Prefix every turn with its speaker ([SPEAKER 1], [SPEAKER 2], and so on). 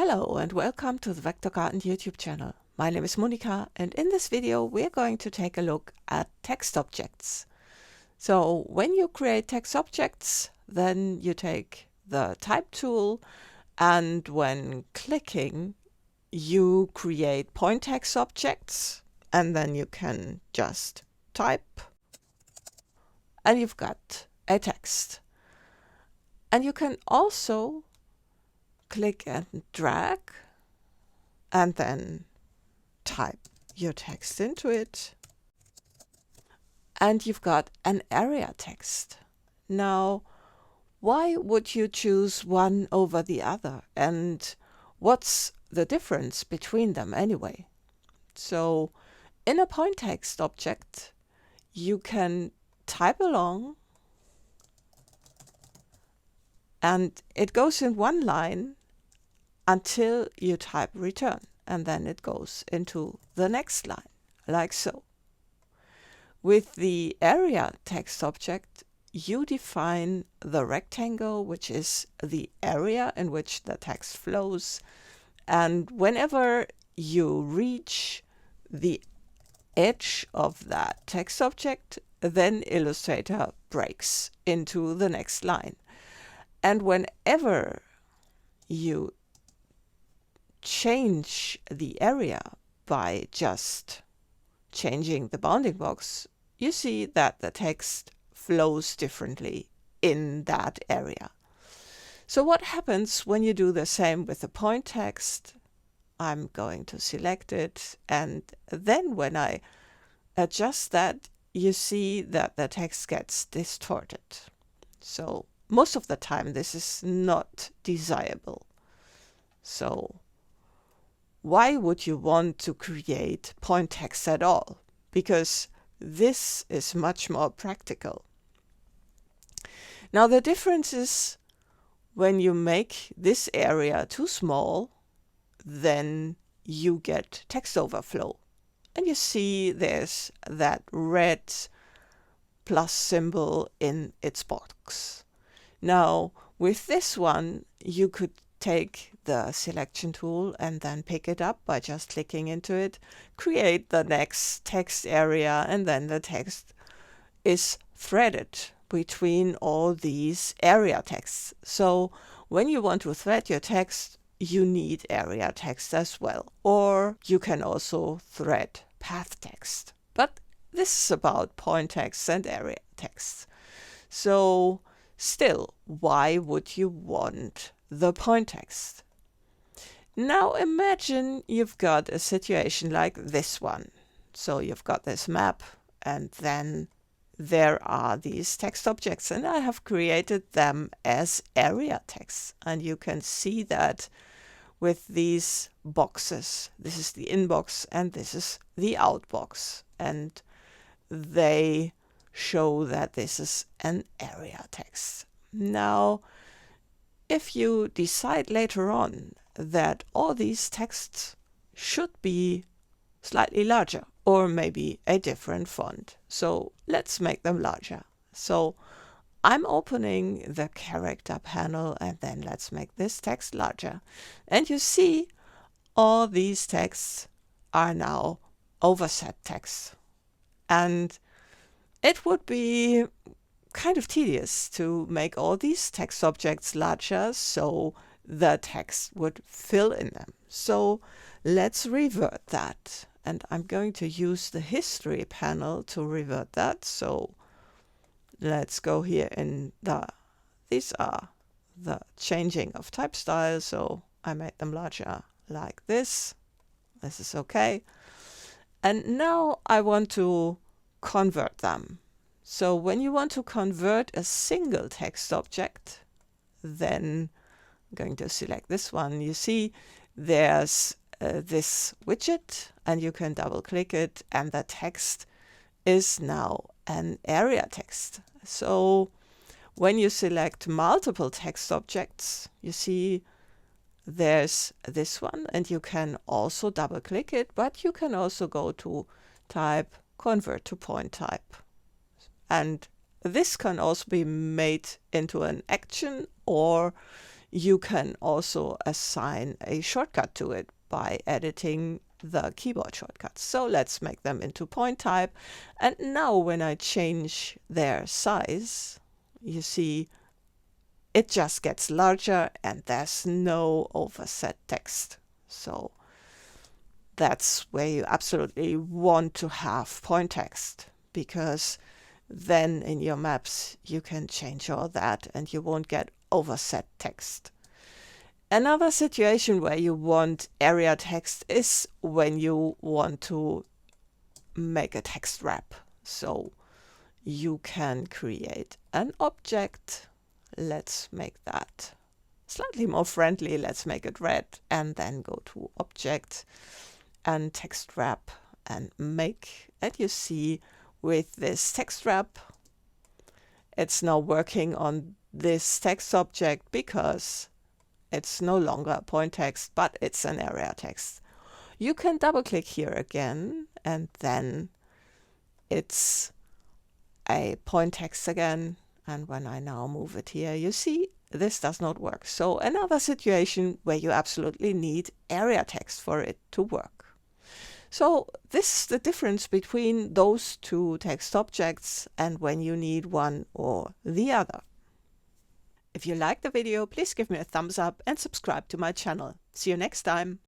[SPEAKER 1] Hello and welcome to the Vector Garden YouTube channel. My name is Monika, and in this video we're going to take a look at text objects. So when you create text objects, then you take the type tool, and when clicking you create point text objects, and then you can just type and you've got a text. And you can also click and drag and then type your text into it, and you've got an area text. Now, why would you choose one over the other, and what's the difference between them anyway? So in a point text object you can type along and it goes in one line until you type return, and then it goes into the next line, like so. With the area text object, you define the rectangle, which is the area in which the text flows, and whenever you reach the edge of that text object, then Illustrator breaks into the next line. And whenever you change the area by just changing the bounding box, you see that the text flows differently in that area. So what happens when you do the same with the point text? I'm going to select it, and then when I adjust that, you see that the text gets distorted. So most of the time this is not desirable. So why would you want to create point text at all? Because this is much more practical. Now the difference is when you make this area too small, then you get text overflow. And you see there's that red plus symbol in its box. Now with this one you could take the selection tool and then pick it up by just clicking into it, create the next text area, and then the text is threaded between all these area texts. So when you want to thread your text, you need area text as well. Or you can also thread path text. But this is about point text and area text. So still, why would you want the point text? Now imagine you've got a situation like this one. So you've got this map, and then there are these text objects, and I have created them as area text. And you can see that with these boxes. This is the inbox and this is the outbox, and they show that this is an area text. Now if you decide later on that all these texts should be slightly larger, or maybe a different font, so let's make them larger. So I'm opening the character panel, and then let's make this text larger. And you see all these texts are now overset text. And it would be kind of tedious to make all these text objects larger so the text would fill in them. So let's revert that. And I'm going to use the history panel to revert that. So let's go here in these are the changing of type style. So I made them larger like this. This is okay. And now I want to convert them. So when you want to convert a single text object, then I'm going to select this one. You see there's this widget, and you can double click it, and the text is now an area text. So when you select multiple text objects, you see there's this one, and you can also double click it, but you can also go to type, convert to point type. And this can also be made into an action, or You can also assign a shortcut to it by editing the keyboard shortcuts. So let's make them into point type. And now when I change their size, you see it just gets larger and there's no overset text. So that's where you absolutely want to have point text, because then in your maps you can change all that and you won't get overset text. Another situation where you want area text is when you want to make a text wrap. So you can create an object. Let's make that slightly more friendly. Let's make it red, and then go to object and text wrap and make. And you see with this text wrap, it's now working on this text object because it's no longer a point text, but it's an area text. You can double click here again, and then it's a point text again. And when I now move it here, you see this does not work. So another situation where you absolutely need area text for it to work. So this is the difference between those two text objects and when you need one or the other. If you liked the video, please give me a thumbs up and subscribe to my channel. See you next time.